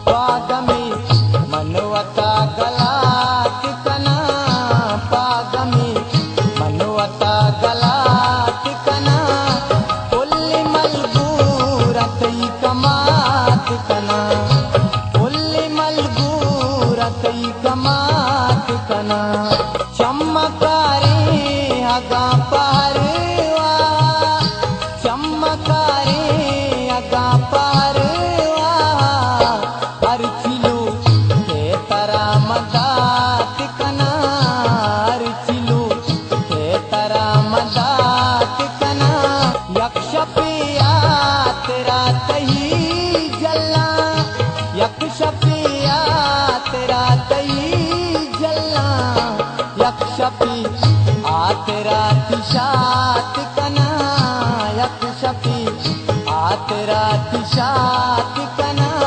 पागमी मनवता गलात कना पागमी मनवता गलात कना उल्ली मलबूरतई कमात कना उल्ली मलबूरतई कमात कना चमकारे अगा पारवा चमकारे अगा पारवा अर्चिलू के तरा मदात कना अर्चिलू के तरा मदात कना यक्ष पिया तेरा तही जल्ला यक्ष